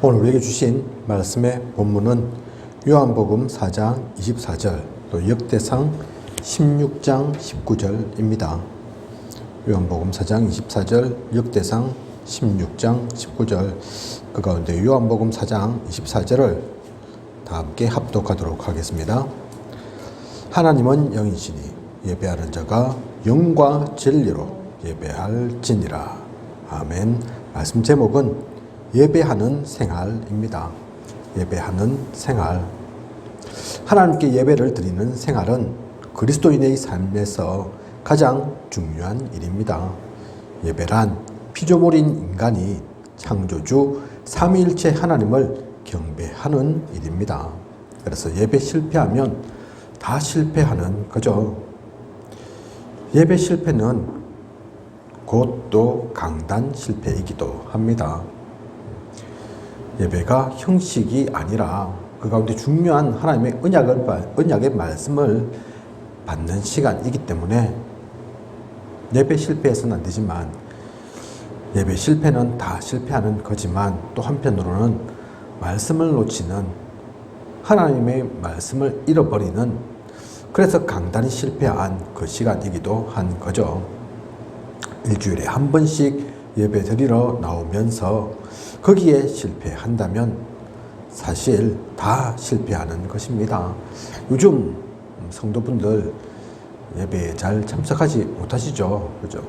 오늘 우리에게 주신 말씀의 본문은 요한복음 4장 24절 또 역대상 16장 19절입니다. 요한복음 4장 24절, 역대상 16장 19절, 그 가운데 요한복음 4장 24절을 다 함께 합독하도록 하겠습니다. 하나님은 영이시니 예배하는 자가 영과 진리로 예배할지니라. 아멘. 말씀 제목은 예배하는 생활입니다. 예배하는 생활. 하나님께 예배를 드리는 생활은 그리스도인의 삶에서 가장 중요한 일입니다. 예배란 피조물인 인간이 창조주 삼위일체 하나님을 경배하는 일입니다. 그래서 예배 실패하면 다 실패하는 거죠. 예배 실패는 곧 또 강단 실패이기도 합니다. 예배가 형식이 아니라 그 가운데 중요한 하나님의 언약의 말씀을 받는 시간이기 때문에 예배 실패해서는 안 되지만, 예배 실패는 다 실패하는 거지만, 또 한편으로는 말씀을 놓치는, 하나님의 말씀을 잃어버리는, 그래서 강단이 실패한 그 시간이기도 한 거죠. 일주일에 한 번씩 예배 드리러 나오면서 거기에 실패한다면 사실 다 실패하는 것입니다. 요즘 성도분들 예배에 잘 참석하지 못하시죠? 그죠?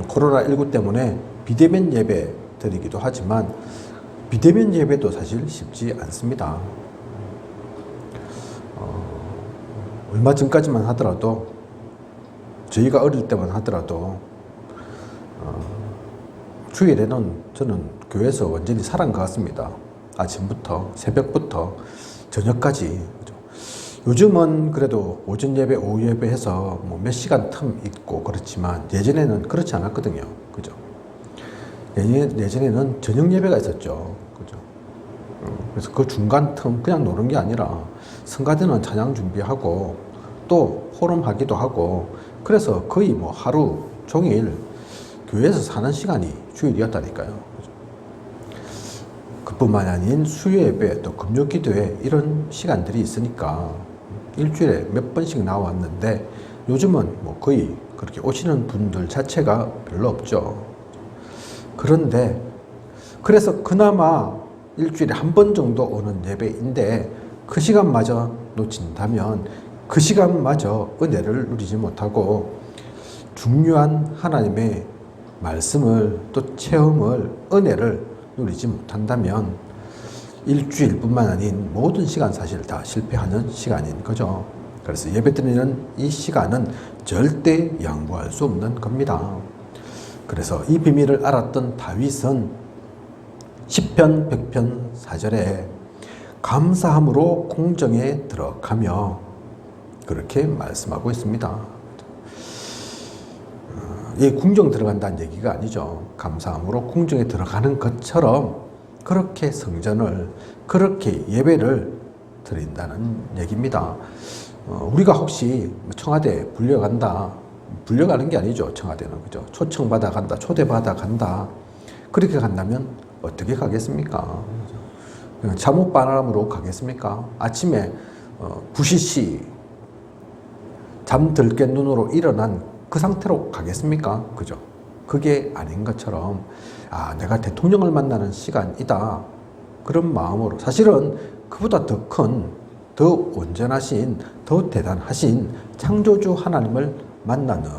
코로나19 때문에 비대면 예배 드리기도 하지만 비대면 예배도 사실 쉽지 않습니다. 얼마 전까지만 하더라도, 저희가 어릴 때만 하더라도 주일에는 저는 교회에서 완전히 살아간 것 같습니다. 아침부터 새벽부터 저녁까지. 요즘은 그래도 오전 예배, 오후 예배 해서 몇 시간 틈 있고 그렇지만 예전에는 그렇지 않았거든요. 그죠? 예전에는 저녁 예배가 있었죠. 그죠? 그래서 그 중간 틈 그냥 노는 게 아니라 성가대는 찬양 준비하고 또 호름하기도 하고, 그래서 거의 하루 종일 교회에서 사는 시간이 주일이었다니까요. 그뿐만이 아닌 수요 예배, 또 금요 기도회, 이런 시간들이 있으니까 일주일에 몇 번씩 나왔는데 요즘은 거의 그렇게 오시는 분들 자체가 별로 없죠. 그런데 그래서 그나마 일주일에 한 번 정도 오는 예배인데 그 시간마저 놓친다면 그 시간마저 은혜를 누리지 못하고 중요한 하나님의 말씀을, 또 체험을, 은혜를 누리지 못한다면 일주일뿐만 아닌 모든 시간 사실 다 실패하는 시간인 거죠. 그래서 예배드리는 이 시간은 절대 양보할 수 없는 겁니다. 그래서 이 비밀을 알았던 다윗은 시편 100편 4절에 감사함으로 공정에 들어가며 그렇게 말씀하고 있습니다. 궁정 들어간다는 얘기가 아니죠. 감사함으로 궁정에 들어가는 것처럼 그렇게 성전을, 그렇게 예배를 드린다는 얘기입니다. 우리가 혹시 청와대 불려가는 게 아니죠. 청와대는. 그죠? 초청받아 간다, 초대받아 간다, 그렇게 간다면 어떻게 가겠습니까? 그냥 잠옷바람으로 가겠습니까? 아침에 부시시 잠들게 눈으로 일어난 그 상태로 가겠습니까? 그죠? 그게 아닌 것처럼, 내가 대통령을 만나는 시간이다, 그런 마음으로, 사실은 그보다 더 큰, 더 온전하신, 더 대단하신 창조주 하나님을 만나는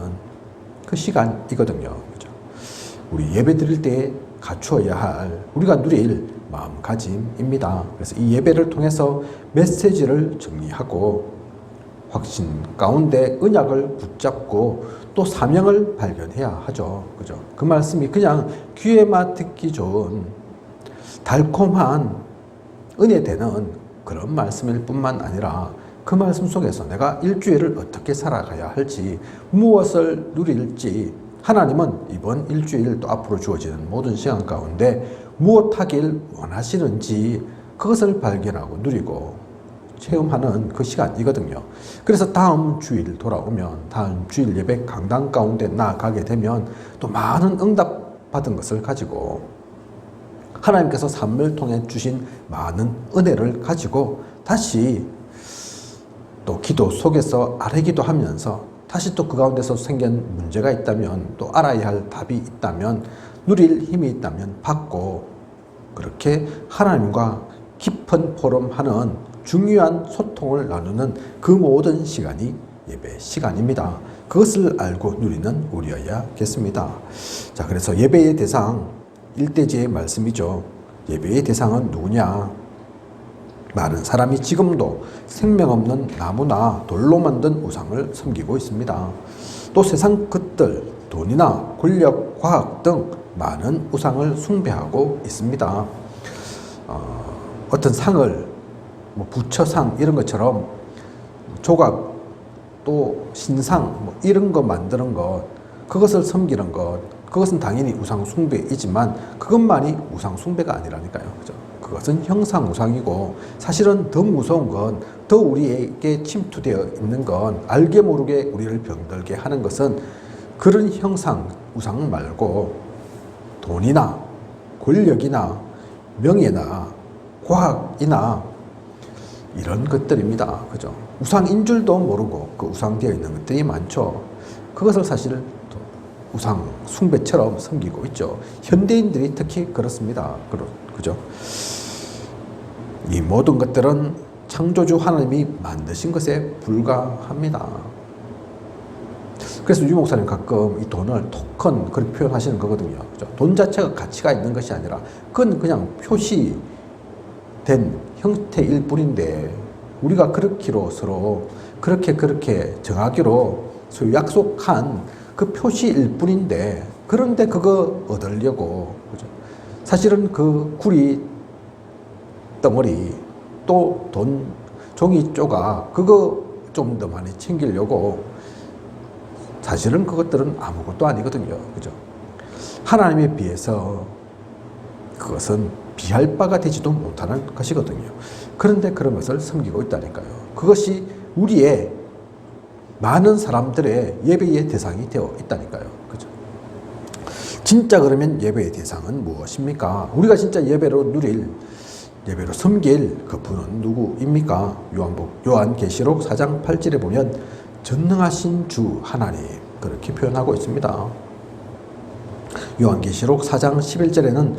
그 시간이거든요. 그죠? 우리 예배 드릴 때 갖추어야 할, 우리가 누릴 마음가짐입니다. 그래서 이 예배를 통해서 메시지를 정리하고 확신 가운데 은약을 붙잡고 또 사명을 발견해야 하죠. 그죠? 그 말씀이 그냥 귀에만 듣기 좋은 달콤한 은혜 되는 그런 말씀일 뿐만 아니라 그 말씀 속에서 내가 일주일을 어떻게 살아가야 할지, 무엇을 누릴지, 하나님은 이번 일주일 또 앞으로 주어지는 모든 시간 가운데 무엇 하길 원하시는지 그것을 발견하고 누리고 체험하는 그 시간이거든요. 그래서 다음 주일 돌아오면, 다음 주일 예배 강단 가운데 나아가게 되면 또 많은 응답 받은 것을 가지고 하나님께서 삶을 통해 주신 많은 은혜를 가지고 다시 또 기도 속에서 아뢰기도 하면서 다시 또 그 가운데서 생긴 문제가 있다면 또 알아야 할 답이 있다면 누릴 힘이 있다면 받고 그렇게 하나님과 깊은 포럼하는 중요한 소통을 나누는 그 모든 시간이 예배 시간입니다. 그것을 알고 누리는 우리여야겠습니다. 자, 그래서 예배의 대상, 일대지의 말씀이죠. 예배의 대상은 누구냐? 많은 사람이 지금도 생명 없는 나무나 돌로 만든 우상을 섬기고 있습니다. 또 세상 것들, 돈이나 권력, 과학 등 많은 우상을 숭배하고 있습니다. 어떤 상을, 부처상 이런 것처럼 조각, 또 신상 이런 거 만드는 것, 그것을 섬기는 것, 그것은 당연히 우상 숭배이지만 그것만이 우상 숭배가 아니라니까요. 그죠? 그것은 형상 우상이고 사실은 더 무서운 건 더 우리에게 침투되어 있는 건 알게 모르게 우리를 병들게 하는 것은 그런 형상 우상 말고 돈이나 권력이나 명예나 과학이나 이런 것들입니다. 그죠? 우상인 줄도 모르고 그 우상되어 있는 것들이 많죠. 그것을 사실 우상 숭배처럼 섬기고 있죠. 현대인들이 특히 그렇습니다. 그죠? 이 모든 것들은 창조주 하나님이 만드신 것에 불과합니다. 그래서 유 목사님 가끔 이 돈을 토큰 그렇게 표현하시는 거거든요. 그죠? 돈 자체가 가치가 있는 것이 아니라 그건 그냥 표시된 형태일 뿐인데 우리가 그렇기로 서로 그렇게 정하기로 소위 약속한 그 표시일 뿐인데 그런데 그거 얻으려고 그죠? 사실은 그 구리 덩어리 또 돈 종이 조각 그거 좀 더 많이 챙기려고 사실은 그것들은 아무것도 아니거든요. 그죠? 하나님에 비해서 그것은 비할 바가 되지도 못하는 것이거든요. 그런데 그런 것을 섬기고 있다니까요. 그것이 우리의 많은 사람들의 예배의 대상이 되어 있다니까요. 그죠? 진짜 그러면 예배의 대상은 무엇입니까? 우리가 진짜 예배로 섬길 그 분은 누구입니까? 요한계시록 4장 8절에 보면 전능하신 주 하나님 그렇게 표현하고 있습니다. 요한계시록 4장 11절에는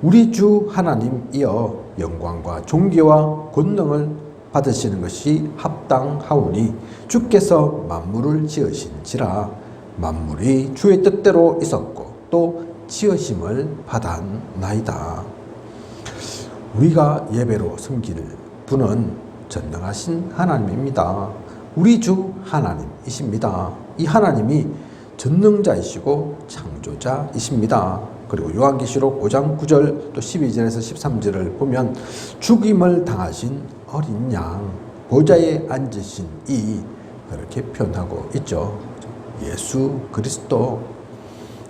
우리 주 하나님이여 영광과 존귀와 권능을 받으시는 것이 합당하오니 주께서 만물을 지으신지라 만물이 주의 뜻대로 있었고 또 지으심을 받았나이다. 우리가 예배로 섬길 분은 전능하신 하나님입니다. 우리 주 하나님이십니다. 이 하나님이 전능자이시고 창조자이십니다. 그리고 요한계시록 5장 9절 또 12절에서 13절을 보면 죽임을 당하신 어린 양 보좌에 앉으신 이 그렇게 표현하고 있죠. 예수 그리스도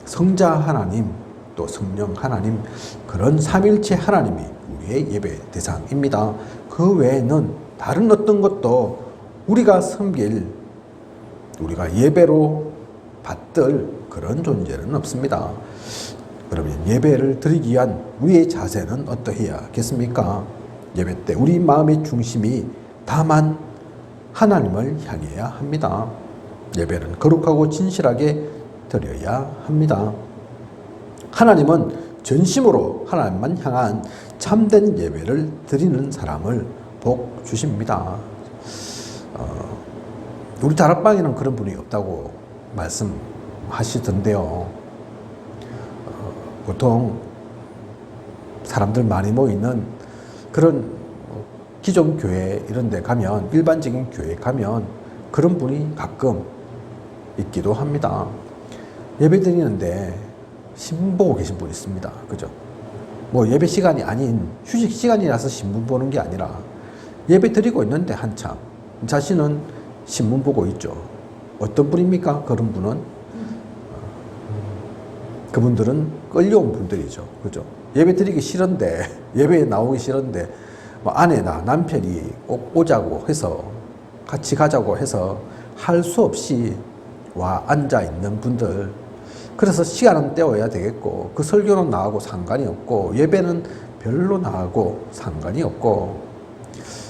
성자 하나님 또 성령 하나님 그런 삼일체 하나님이 우리의 예배 대상입니다. 그 외에는 다른 어떤 것도 우리가 섬길 우리가 예배로 받들 그런 존재는 없습니다. 그러면 예배를 드리기 위한 우리의 자세는 어떠해야겠습니까? 예배 때 우리 마음의 중심이 다만 하나님을 향해야 합니다. 예배는 거룩하고 진실하게 드려야 합니다. 하나님은 전심으로 하나님만 향한 참된 예배를 드리는 사람을 복 주십니다. 우리 다락방에는 그런 분이 없다고 말씀하시던데요. 보통 사람들 많이 모이는 그런 기존 교회 이런 데 가면 일반적인 교회 가면 그런 분이 가끔 있기도 합니다. 예배 드리는데 신문 보고 계신 분이 있습니다. 그죠? 예배 시간이 아닌 휴식 시간이라서 신문 보는 게 아니라 예배 드리고 있는데 한참 자신은 신문 보고 있죠. 어떤 분입니까? 그런 분은 그분들은 끌려온 분들이죠. 그죠? 예배 드리기 싫은데 예배에 나오기 싫은데 아내나 남편이 꼭 오자고 해서 같이 가자고 해서 할 수 없이 와 앉아 있는 분들 그래서 시간은 때워야 되겠고, 그 설교는 나하고 상관이 없고, 예배는 별로 나하고 상관이 없고,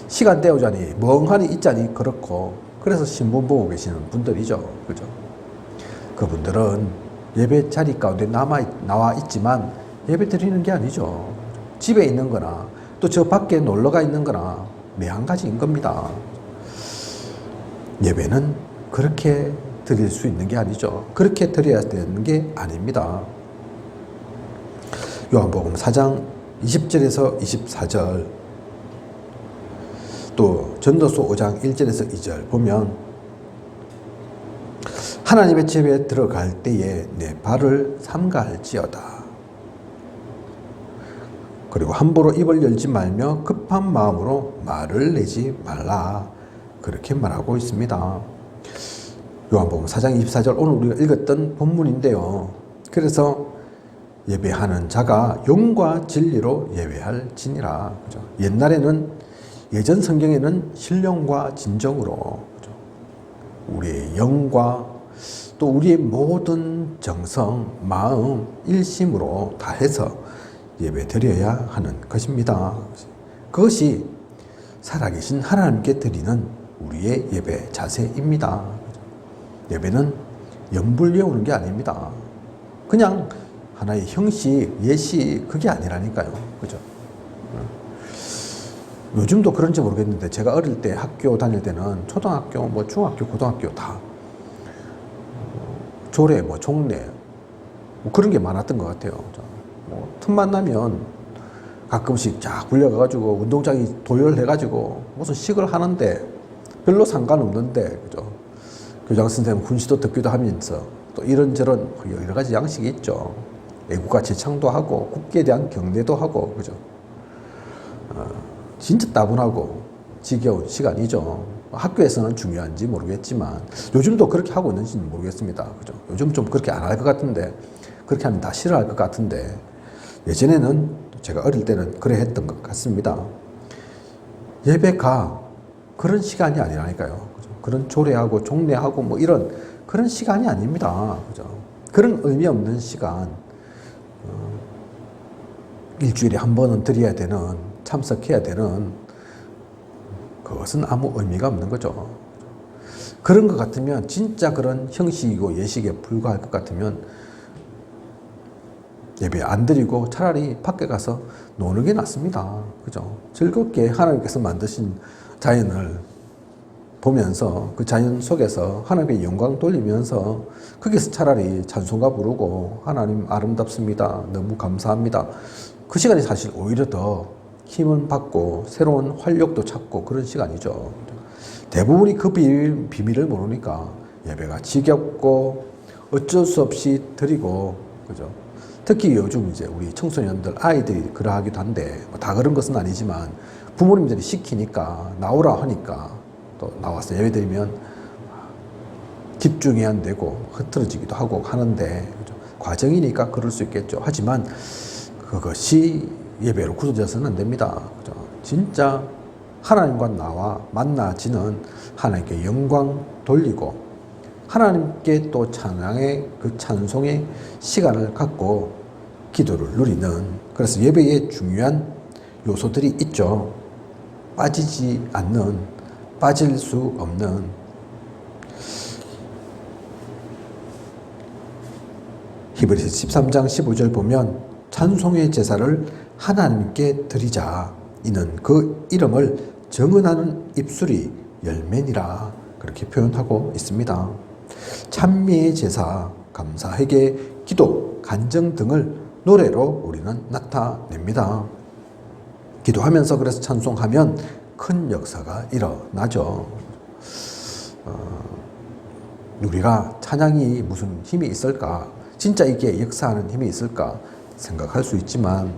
시간 때우자니, 멍하니 있자니 그렇고, 그래서 신문 보고 계시는 분들이죠. 그죠? 그분들은 예배 자리 가운데 나와 있지만 예배 드리는 게 아니죠. 집에 있는 거나 또 저 밖에 놀러가 있는 거나 매한가지인 겁니다. 예배는 그렇게 드릴 수 있는 게 아니죠. 그렇게 드려야 되는 게 아닙니다. 요한복음 4장 20절에서 24절, 또 전도서 5장 1절에서 2절 보면 하나님의 집에 들어갈 때에 내 발을 삼가할지어다. 그리고 함부로 입을 열지 말며 급한 마음으로 말을 내지 말라. 그렇게 말하고 있습니다. 요한복음 4장 24절, 오늘 우리가 읽었던 본문인데요. 그래서 예배하는 자가 영과 진리로 예배할지니라. 그죠? 옛날에는, 예전 성경에는 신령과 진정으로, 그죠? 우리의 영과 또 우리의 모든 정성, 마음, 일심으로 다해서 예배 드려야 하는 것입니다. 그것이 살아계신 하나님께 드리는 우리의 예배 자세입니다. 예배는 영불 외우는 게 아닙니다. 그냥 하나의 형식, 예식, 그게 아니라니까요. 그죠? 요즘도 그런지 모르겠는데, 제가 어릴 때 학교 다닐 때는 초등학교, 뭐 중학교, 고등학교 다 조례, 뭐 종례, 뭐 그런 게 많았던 것 같아요. 뭐 틈만 나면 가끔씩 쫙 불려가가지고 운동장이 도열해가지고 무슨 식을 하는데 별로 상관없는데, 그죠? 교장 선생님 훈시도 듣기도 하면서 또 이런저런 여러 가지 양식이 있죠. 애국가 제창도 하고 국기에 대한 경례도 하고, 그죠? 진짜 따분하고 지겨운 시간이죠. 학교에서는 중요한지 모르겠지만 요즘도 그렇게 하고 있는지는 모르겠습니다. 그죠? 요즘 좀 그렇게 안 할 것 같은데, 그렇게 하면 다 싫어할 것 같은데, 예전에는, 제가 어릴 때는 그래 했던 것 같습니다. 예배가 그런 시간이 아니라니까요. 그죠? 그런 조례하고 종례하고 뭐 이런 그런 시간이 아닙니다. 그죠? 그런 의미 없는 시간, 일주일에 한 번은 드려야 되는, 참석해야 되는, 그것은 아무 의미가 없는 거죠. 그런 것 같으면, 진짜 그런 형식이고 예식에 불과할 것 같으면 예배 안 드리고 차라리 밖에 가서 노는 게 낫습니다. 그죠? 즐겁게 하나님께서 만드신 자연을 보면서 그 자연 속에서 하나님의 영광 돌리면서 거기서 차라리 찬송가 부르고, 하나님 아름답습니다, 너무 감사합니다, 그 시간이 사실 오히려 더 힘을 받고 새로운 활력도 찾고 그런 시간이죠. 대부분이 그 비밀을 모르니까 예배가 지겹고 어쩔 수 없이 드리고, 그죠? 특히 요즘 이제 우리 청소년들, 아이들이 그러하기도 한데, 다 그런 것은 아니지만 부모님들이 시키니까, 나오라 하니까 또 나와서 예배 드리면 집중이 안 되고 흐트러지기도 하고 하는데, 그죠? 과정이니까 그럴 수 있겠죠. 하지만 그것이 예배로 굳어져서는 안 됩니다. 그죠? 진짜 하나님과 나와 만나지는, 하나님께 영광 돌리고 하나님께 또 찬양의 그 찬송의 시간을 갖고 기도를 누리는, 그래서 예배에 중요한 요소들이 있죠. 빠지지 않는, 빠질 수 없는. 히브리서 13장 15절 보면 찬송의 제사를 하나님께 드리자. 이는 그 이름을 정언하는 입술이 열매니라. 그렇게 표현하고 있습니다. 찬미의 제사, 감사, 회개, 기도, 간증 등을 노래로 우리는 나타냅니다. 기도하면서 그래서 찬송하면 큰 역사가 일어나죠. 우리가 찬양이 무슨 힘이 있을까? 진짜 이게 역사하는 힘이 있을까? 생각할 수 있지만,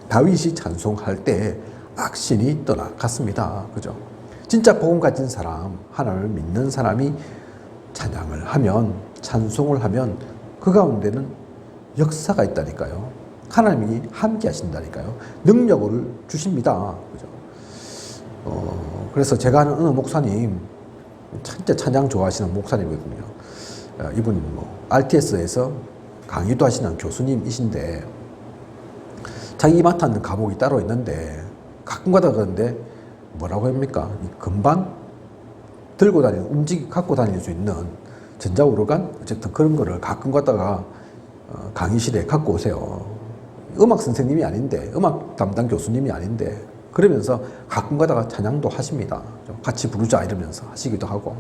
다윗이 찬송할 때 악신이 떠나갔습니다. 그죠? 진짜 복음 가진 사람, 하나님을 믿는 사람이 찬양을 하면, 찬송을 하면 그 가운데는 역사가 있다니까요. 하나님이 함께 하신다니까요. 능력을 주십니다. 그죠? 그래서 제가 아는 어느 목사님, 진짜 찬양 좋아하시는 목사님이거든요. 이분 RTS에서 강의도 하시는 교수님이신데 자기 맡았는 과목이 따로 있는데 가끔가다 그런데 뭐라고 합니까? 이 금방 들고 다니는, 갖고 다닐 수 있는 전자우르간? 어쨌든 그런 거를 가끔 갖다가 강의실에 갖고 오세요. 음악 선생님이 아닌데, 음악 담당 교수님이 아닌데, 그러면서 가끔 가다가 찬양도 하십니다. 같이 부르자 이러면서 하시기도 하고.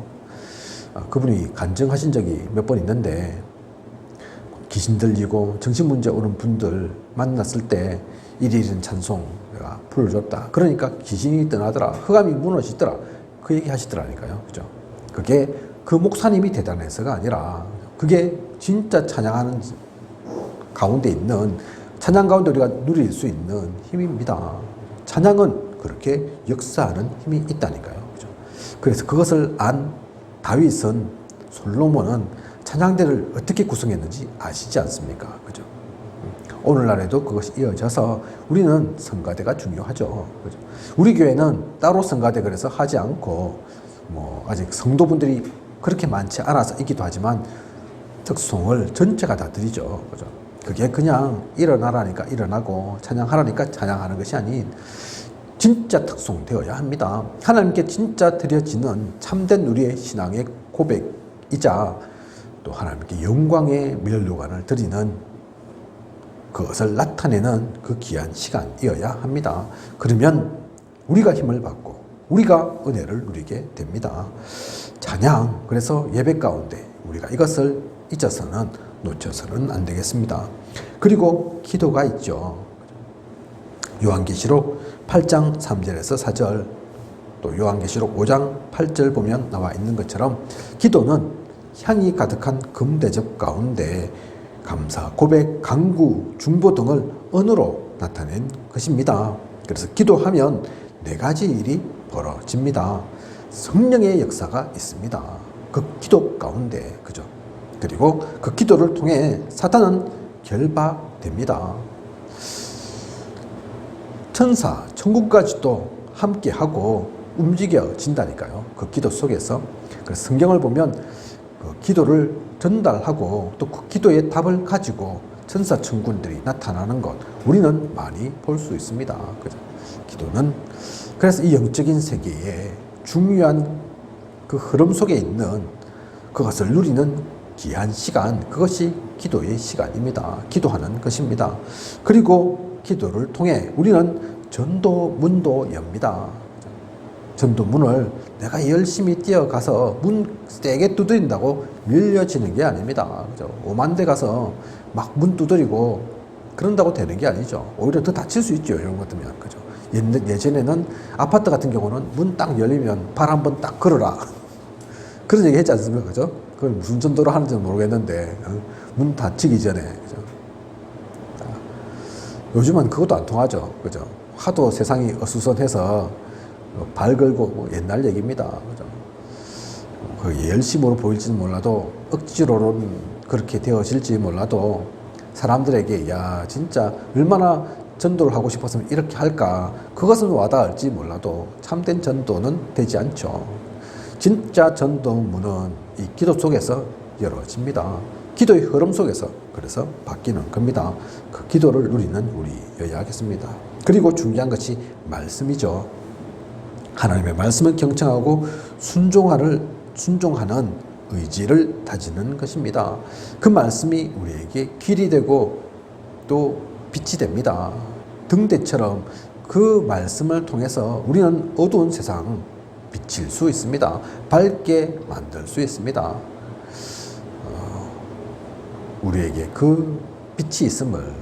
그분이 간증하신 적이 몇 번 있는데, 귀신 들리고 정신문제 오는 분들 만났을 때 이리이리 찬송 내가 불러줬다. 그러니까 귀신이 떠나더라. 흑암이 무너지더라. 그 얘기 하시더라니까요. 그죠? 그게 그 목사님이 대단해서가 아니라 그게 진짜 찬양하는 가운데 있는, 찬양 가운데 우리가 누릴 수 있는 힘입니다. 찬양은 그렇게 역사하는 힘이 있다니까요. 그죠? 그래서 그것을 안 다윗은, 솔로몬은 찬양대를 어떻게 구성했는지 아시지 않습니까? 그죠? 오늘날에도 그것이 이어져서 우리는 성가대가 중요하죠. 그죠? 우리 교회는 따로 성가대 그래서 하지 않고, 아직 성도분들이 그렇게 많지 않아서 있기도 하지만, 특송을 전체가 다 드리죠. 그죠? 그게 그냥 일어나라니까 일어나고, 찬양하라니까 찬양하는 것이 아닌, 진짜 특송 되어야 합니다. 하나님께 진짜 드려지는 참된 우리의 신앙의 고백이자, 또 하나님께 영광의 면류관을 드리는, 그것을 나타내는 그 귀한 시간이어야 합니다. 그러면 우리가 힘을 받고 우리가 은혜를 누리게 됩니다. 찬양, 그래서 예배 가운데 우리가 이것을 잊어서는, 놓쳐서는 안 되겠습니다. 그리고 기도가 있죠. 요한계시록 8장 3절에서 4절, 또 요한계시록 5장 8절 보면 나와 있는 것처럼 기도는 향이 가득한 금대접 가운데 감사, 고백, 간구, 중보 등을 언어로 나타낸 것입니다. 그래서 기도하면 네 가지 일이 벌어집니다. 성령의 역사가 있습니다. 그 기도 가운데, 그죠? 그리고 그 기도를 통해 사탄은 결박됩니다. 천사, 천국까지도 함께하고 움직여진다니까요. 그 기도 속에서. 그래서 성경을 보면 그 기도를 전달하고 또 그 기도의 답을 가지고 천사 천군들이 나타나는 것, 우리는 많이 볼 수 있습니다. 그죠? 기도는 그래서 이 영적인 세계에 중요한 그 흐름 속에 있는 그것을 누리는 귀한 시간, 그것이 기도의 시간입니다. 기도하는 것입니다. 그리고 기도를 통해 우리는 전도 문도 엽니다. 전도 문을 내가 열심히 뛰어가서 문 세게 두드린다고 밀려지는 게 아닙니다. 그죠? 오만 대 가서 막 문 두드리고 그런다고 되는 게 아니죠. 오히려 더 다칠 수 있죠. 이런 것들면. 그죠? 예전에는 아파트 같은 경우는 문 딱 열리면 발 한번 딱 걸어라. 그런 얘기 했지 않습니까? 그죠? 그걸 무슨 전도로 하는지는 모르겠는데, 문 닫히기 전에. 그죠? 요즘은 그것도 안 통하죠. 그죠? 하도 세상이 어수선해서 발 걸고 옛날 얘기입니다. 그죠? 그 열심으로 보일지는 몰라도 억지로는 그렇게 되어질지 몰라도 사람들에게 야 진짜 얼마나 전도를 하고 싶었으면 이렇게 할까, 그것은 와닿을지 몰라도 참된 전도는 되지 않죠. 진짜 전도문은 이 기도 속에서 열어집니다. 기도의 흐름 속에서 그래서 바뀌는 겁니다. 그 기도를 누리는 우리여야 하겠습니다. 그리고 중요한 것이 말씀이죠. 하나님의 말씀을 경청하고 순종하는 의지를 다지는 것입니다. 그 말씀이 우리에게 길이 되고 또 빛이 됩니다. 등대처럼 그 말씀을 통해서 우리는 어두운 세상 비칠 수 있습니다. 밝게 만들 수 있습니다. 우리에게 그 빛이 있음을,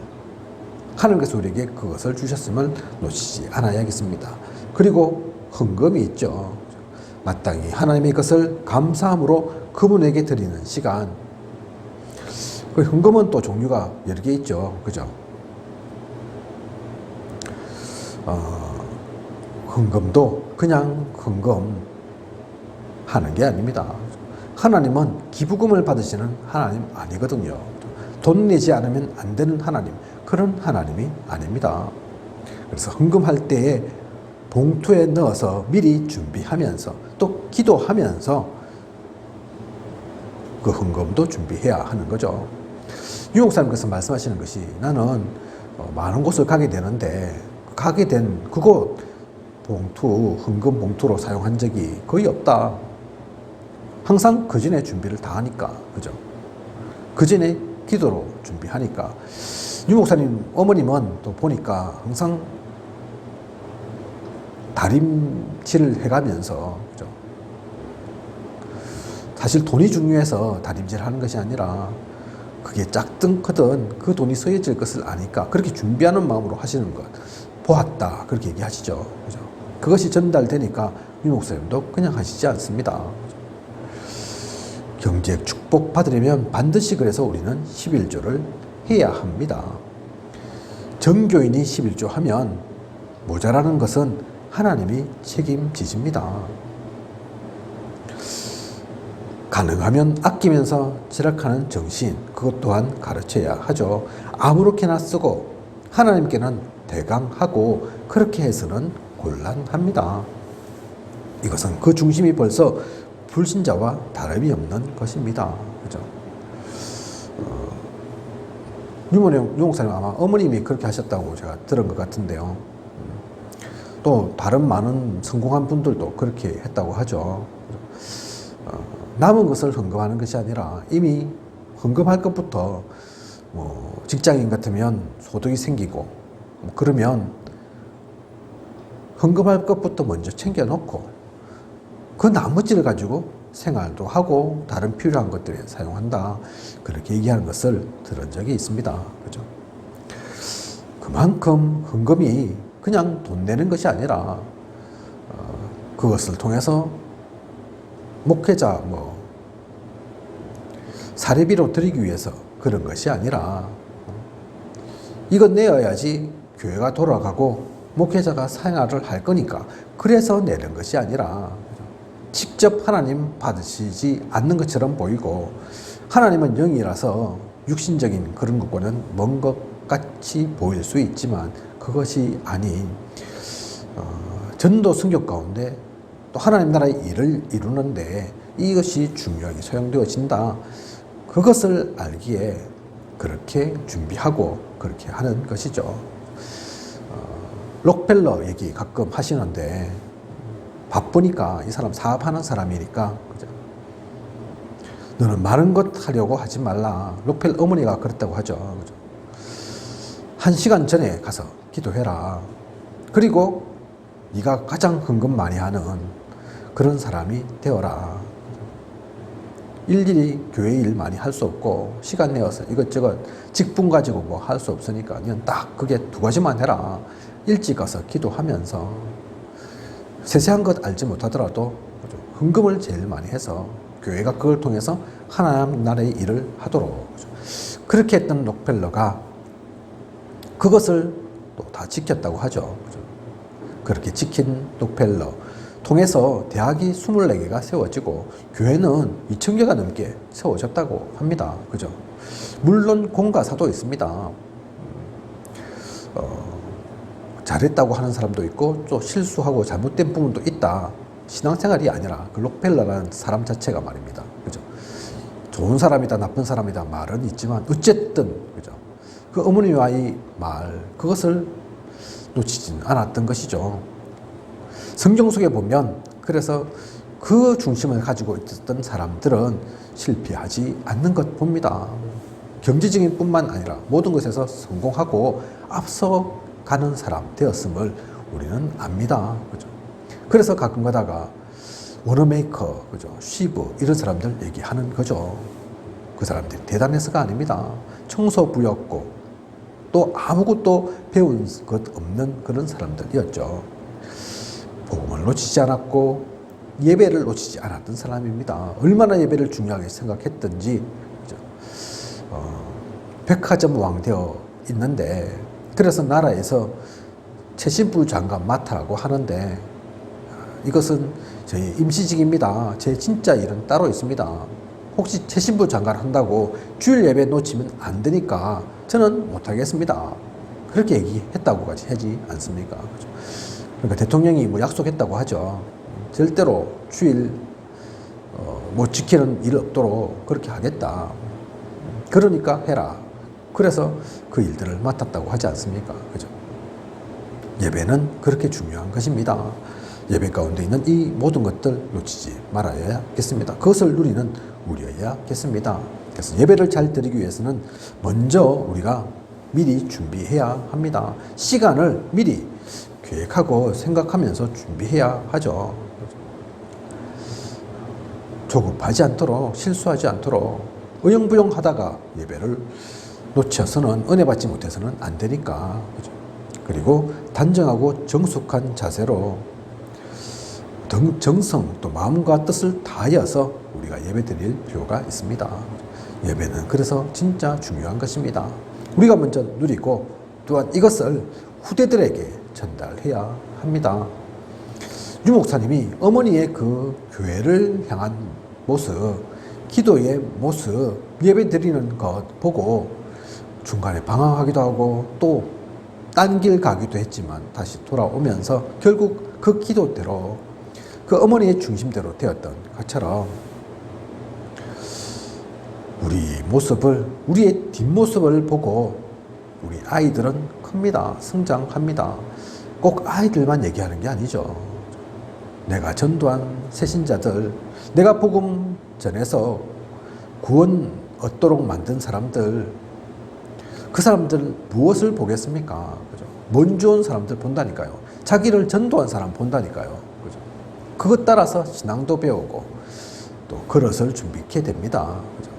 하나님께서 우리에게 그것을 주셨음을 놓치지 않아야겠습니다. 그리고 헌금이 있죠. 마땅히 하나님의 것을 감사함으로 그분에게 드리는 시간. 그 헌금은 또 종류가 여러 개 있죠. 그죠? 헌금도 그냥 헌금 하는 게 아닙니다. 하나님은 기부금을 받으시는 하나님 아니거든요. 돈 내지 않으면 안 되는 하나님, 그런 하나님이 아닙니다. 그래서 헌금할 때에 봉투에 넣어서 미리 준비하면서 또 기도하면서 그 헌금도 준비해야 하는 거죠. 유 목사님께서 말씀하시는 것이 나는 많은 곳을 가게 되는데 가게 된 그곳 봉투, 헌금 봉투로 사용한 적이 거의 없다. 항상 그 전에 준비를 다 하니까, 그죠? 그 전에 기도로 준비하니까. 유 목사님 어머님은 또 보니까 항상 다림질을 해가면서, 그죠? 사실 돈이 중요해서 다림질 하는 것이 아니라 그게 작든 크든 그 돈이 쓰여질 것을 아니까 그렇게 준비하는 마음으로 하시는 것 보았다, 그렇게 얘기하시죠. 그죠? 그것이 전달되니까 유 목사님도 그냥 하시지 않습니다. 경제 축복 받으려면 반드시 그래서 우리는 11조를 해야 합니다. 정교인이 11조 하면 모자라는 것은 하나님이 책임지십니다. 가능하면 아끼면서 절약하는 정신, 그것 또한 가르쳐야 하죠. 아무렇게나 쓰고 하나님께는 대강하고 그렇게 해서는 곤란합니다. 이것은 그 중심이 벌써 불신자와 다름이 없는 것입니다. 그죠? 유 목사님 아마 어머님이 그렇게 하셨다고 제가 들은 것 같은데요. 또 다른 많은 성공한 분들도 그렇게 했다고 하죠. 남은 것을 헌금하는 것이 아니라 이미 헌금할 것부터 뭐 직장인 같으면 소득이 생기고 그러면 헌금할 것부터 먼저 챙겨놓고 그 나머지를 가지고 생활도 하고 다른 필요한 것들에 사용한다. 그렇게 얘기하는 것을 들은 적이 있습니다. 그죠? 그만큼 헌금이 그냥 돈 내는 것이 아니라 그것을 통해서 목회자 사례비로 드리기 위해서 그런 것이 아니라 이것 내어야지 교회가 돌아가고 목회자가 생활을 할 거니까 그래서 내는 것이 아니라 직접 하나님 받으시지 않는 것처럼 보이고 하나님은 영이라서 육신적인 그런 것과는 먼 것 같이 보일 수 있지만 그것이 아닌 전도 성교 가운데 또 하나님 나라의 일을 이루는데 이것이 중요하게 소용되어진다. 그것을 알기에 그렇게 준비하고 그렇게 하는 것이죠. 록펠러 얘기 가끔 하시는데 바쁘니까 이 사람 사업하는 사람이니까 그죠? 너는 많은 것 하려고 하지 말라. 록펠러 어머니가 그랬다고 하죠. 그죠? 1시간 전에 가서 기도해라. 그리고 네가 가장 헌금 많이 하는 그런 사람이 되어라. 일일이 교회 일 많이 할 수 없고 시간 내어서 이것저것 직분 가지고 뭐 할 수 없으니까 그냥 딱 그게 두 가지만 해라. 일찍 가서 기도하면서 세세한 것 알지 못하더라도 헌금을 제일 많이 해서 교회가 그걸 통해서 하나님 나라의 일을 하도록 그렇게 했던 록펠러가 그것을 또 다 지켰다고 하죠. 그렇게 지킨 록펠러 통해서 대학이 24개가 세워지고 교회는 2,000개가 넘게 세워졌다고 합니다. 그죠? 물론 공과사도 있습니다. 잘했다고 하는 사람도 있고 또 실수하고 잘못된 부분도 있다. 신앙생활이 아니라 그 록펠러라는 사람 자체가 말입니다. 그죠? 좋은 사람이다, 나쁜 사람이다 말은 있지만 어쨌든 그죠? 그 어머니와의 말 그것을 놓치지는 않았던 것이죠. 성경 속에 보면 그래서 그 중심을 가지고 있었던 사람들은 실패하지 않는 것 봅니다. 경제적인 뿐만 아니라 모든 것에서 성공하고 앞서가는 사람 되었음을 우리는 압니다. 그죠? 그래서 가끔 가다가 워너메이커, 그죠? 쉬브 이런 사람들 얘기하는 거죠. 그 사람들이 대단해서가 아닙니다. 청소부였고 또 아무것도 배운 것 없는 그런 사람들이었죠. 복음을 놓치지 않았고 예배를 놓치지 않았던 사람입니다. 얼마나 예배를 중요하게 생각했던지 백화점 왕 되어 있는데 그래서 나라에서 최신부 장관 맡아라고 하는데 이것은 저희 임시직입니다. 제 진짜 일은 따로 있습니다. 혹시 최신부 장관 한다고 주일 예배 놓치면 안 되니까 저는 못하겠습니다. 그렇게 얘기했다고까지 하지 않습니까? 그러니까 대통령이 뭐 약속했다고 하죠. 절대로 주일 못 지키는 일 없도록 그렇게 하겠다. 그러니까 해라. 그래서 그 일들을 맡았다고 하지 않습니까? 그죠? 예배는 그렇게 중요한 것입니다. 예배 가운데 있는 이 모든 것들 놓치지 말아야겠습니다. 그것을 누리는 우리여야겠습니다. 그래서 예배를 잘 드리기 위해서는 먼저 우리가 미리 준비해야 합니다. 시간을 미리 계획하고 생각하면서 준비해야 하죠. 조급하지 않도록, 실수하지 않도록 어영부영 하다가 예배를 놓쳐서는, 은혜 받지 못해서는 안 되니까. 그죠? 그리고 단정하고 정숙한 자세로 정성 또 마음과 뜻을 다하여서 우리가 예배 드릴 필요가 있습니다. 예배는 그래서 진짜 중요한 것입니다. 우리가 먼저 누리고 또한 이것을 후대들에게 전달해야 합니다. 유 목사님이 어머니의 그 교회를 향한 모습, 기도의 모습, 예배 드리는 것 보고 중간에 방황하기도 하고 또 딴 길 가기도 했지만 다시 돌아오면서 결국 그 기도대로 그 어머니의 중심대로 되었던 것처럼 우리 모습을, 우리의 뒷모습을 보고 우리 아이들은 큽니다. 성장합니다. 꼭 아이들만 얘기하는 게 아니죠. 내가 전도한 새신자들, 내가 복음 전해서 구원 얻도록 만든 사람들, 그 사람들 무엇을 보겠습니까? 그죠? 먼 좋은 사람들 본다니까요. 자기를 전도한 사람 본다니까요. 그죠? 그것 따라서 신앙도 배우고 또 그릇을 준비하게 됩니다. 그죠?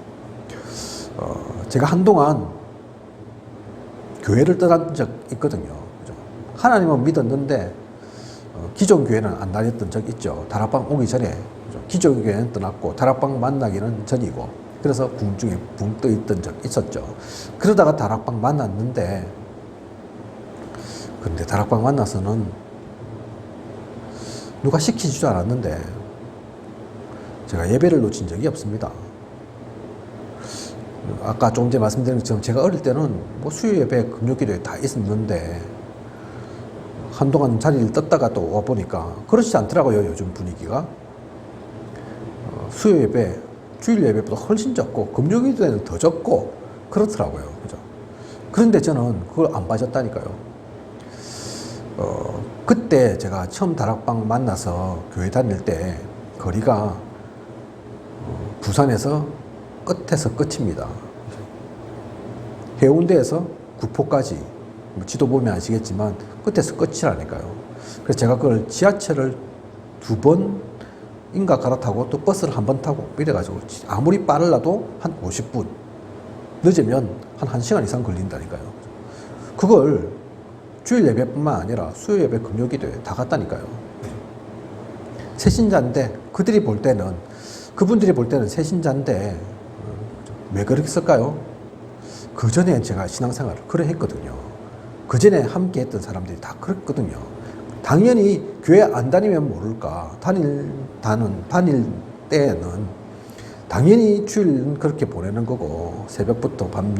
제가 한동안 교회를 떠난 적 있거든요. 그죠? 하나님은 믿었는데 기존 교회는 안 다녔던 적 있죠. 다락방 오기 전에. 그죠? 기존 교회는 떠났고 다락방 만나기는 전이고, 그래서 궁중에 붕 떠 있던 적 있었죠. 그러다가 다락방 만났는데, 근데 다락방 만나서는 누가 시키지도 않았는데 제가 예배를 놓친 적이 없습니다. 아까 조금 전에 말씀드린 것처럼 제가 어릴 때는 뭐 수요 예배, 금요 기도에 다 있었는데 한동안 자리를 떴다가 또 와보니까 그렇지 않더라고요. 요즘 분위기가. 수요 예배, 주일 예배보다 훨씬 적고 금요 기도에는 더 적고 그렇더라고요. 그죠? 그런데 저는 그걸 안 빠졌다니까요. 그때 제가 처음 다락방 만나서 교회 다닐 때 거리가 부산에서 끝에서 끝입니다. 해운대에서 구포까지, 지도 보면 아시겠지만 끝에서 끝이라니까요. 그래서 제가 그걸 지하철을 2번인가 갈아타고 또 버스를 1번 타고 이래가지고 아무리 빠르라도 한 50분, 늦으면 한 1시간 이상 걸린다니까요. 그걸 주일 예배뿐만 아니라 수요 예배, 금요 기도에 다 갔다니까요. 새신자인데 그분들이 볼 때는 새신자인데 왜 그렇게 쓸까요? 그 전에 제가 신앙생활을 그래 했거든요. 그 전에 함께 했던 사람들이 다 그랬거든요. 당연히 교회 안 다니면 모를까. 다닐 때는 당연히 주일은 그렇게 보내는 거고, 새벽부터 밤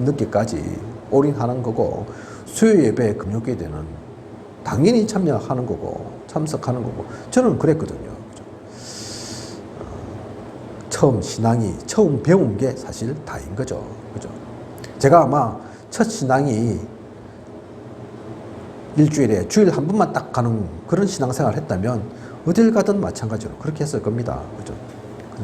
늦게까지 올인하는 거고, 수요 예배, 금요 기도에는 당연히 참여하는 거고, 참석하는 거고, 저는 그랬거든요. 처음 배운 게 사실 다인 거죠. 그죠? 제가 아마 첫 신앙이 일주일에 주일 한 번만 딱 가는 그런 신앙생활을 했다면 어딜 가든 마찬가지로 그렇게 했을 겁니다. 그죠?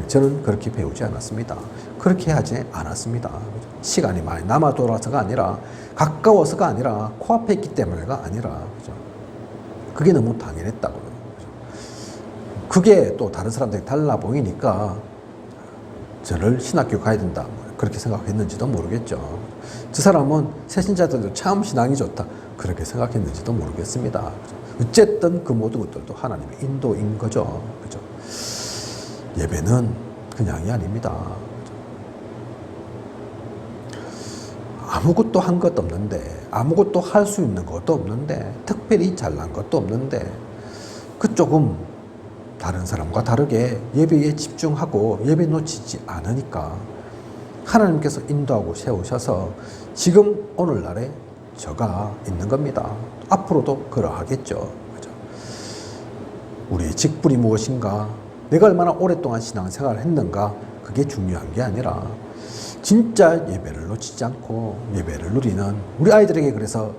저는 그렇게 배우지 않았습니다. 그렇게 하지 않았습니다. 그죠? 시간이 많이 남아 돌아서가 아니라, 가까워서가 아니라, 코앞에 있기 때문에가 아니라, 그죠? 그게 너무 당연했다고요. 그죠? 그게 또 다른 사람들이 달라 보이니까 저를 신학교 가야 된다, 그렇게 생각했는지도 모르겠죠. 저 사람은 새신자들도 참 신앙이 좋다, 그렇게 생각했는지도 모르겠습니다. 어쨌든 그 모든 것들도 하나님의 인도인 거죠. 그죠? 예배는 그냥이 아닙니다. 아무것도 한 것도 없는데, 아무것도 할 수 있는 것도 없는데, 특별히 잘난 것도 없는데, 그 조금 다른 사람과 다르게 예배에 집중하고 예배 놓치지 않으니까 하나님께서 인도하고 세우셔서 지금 오늘날에 저가 있는 겁니다. 앞으로도 그러하겠죠. 그죠? 우리의 직분이 무엇인가, 내가 얼마나 오랫동안 신앙생활을 했는가, 그게 중요한 게 아니라 진짜 예배를 놓치지 않고 예배를 누리는 우리 아이들에게, 그래서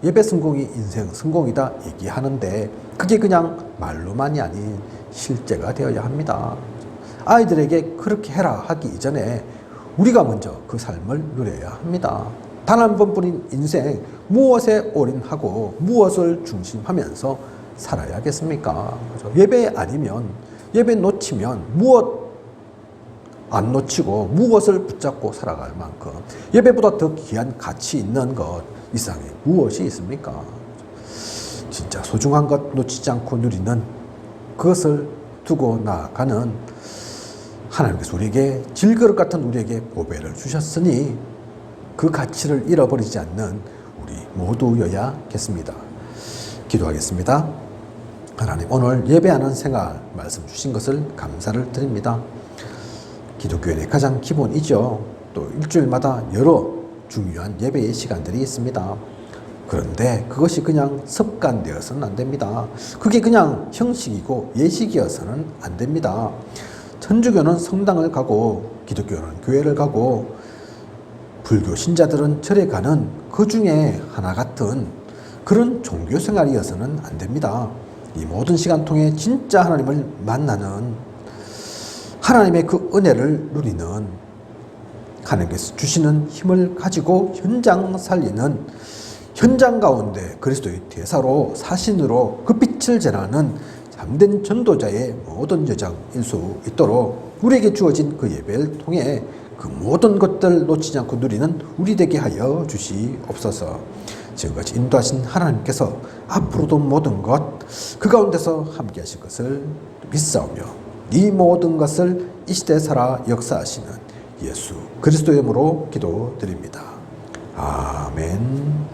예배 성공이 인생 성공이다 얘기하는데 그게 그냥 말로만이 아닌 실제가 되어야 합니다. 아이들에게 그렇게 해라 하기 이전에 우리가 먼저 그 삶을 누려야 합니다. 단 한 번뿐인 인생, 무엇에 올인하고 무엇을 중심하면서 살아야겠습니까? 그렇죠? 예배 아니면, 예배 놓치면 무엇 안 놓치고 무엇을 붙잡고 살아갈 만큼 예배보다 더 귀한 가치 있는 것 이상에 무엇이 있습니까? 진짜 소중한 것 놓치지 않고 누리는, 그것을 두고 나아가는 하나님께서 우리에게, 질그릇 같은 우리에게 보배를 주셨으니 그 가치를 잃어버리지 않는 우리 모두여야겠습니다. 기도하겠습니다. 하나님, 오늘 예배하는 생활 말씀 주신 것을 감사를 드립니다. 기독교인의 가장 기본이죠. 또 일주일마다 여러 중요한 예배의 시간들이 있습니다. 그런데 그것이 그냥 습관되어서는 안 됩니다. 그게 그냥 형식이고 예식이어서는 안 됩니다. 천주교는 성당을 가고 기독교는 교회를 가고 불교 신자들은 절에 가는 그 중에 하나 같은 그런 종교 생활이어서는 안 됩니다. 이 모든 시간 통해 진짜 하나님을 만나는, 하나님의 그 은혜를 누리는, 하나님께서 주시는 힘을 가지고 현장 살리는, 현장 가운데 그리스도의 대사로 사신으로 그 빛을 전하는 참된 전도자의 모든 여정일 수 있도록 우리에게 주어진 그 예배를 통해 그 모든 것들 놓치지 않고 누리는 우리 되게 하여 주시옵소서. 지금까지 인도하신 하나님께서 앞으로도 모든 것 그 가운데서 함께 하실 것을 믿사오며 이 모든 것을 이 시대에 살아 역사하시는 예수 그리스도의 이름으로 기도드립니다. 아멘.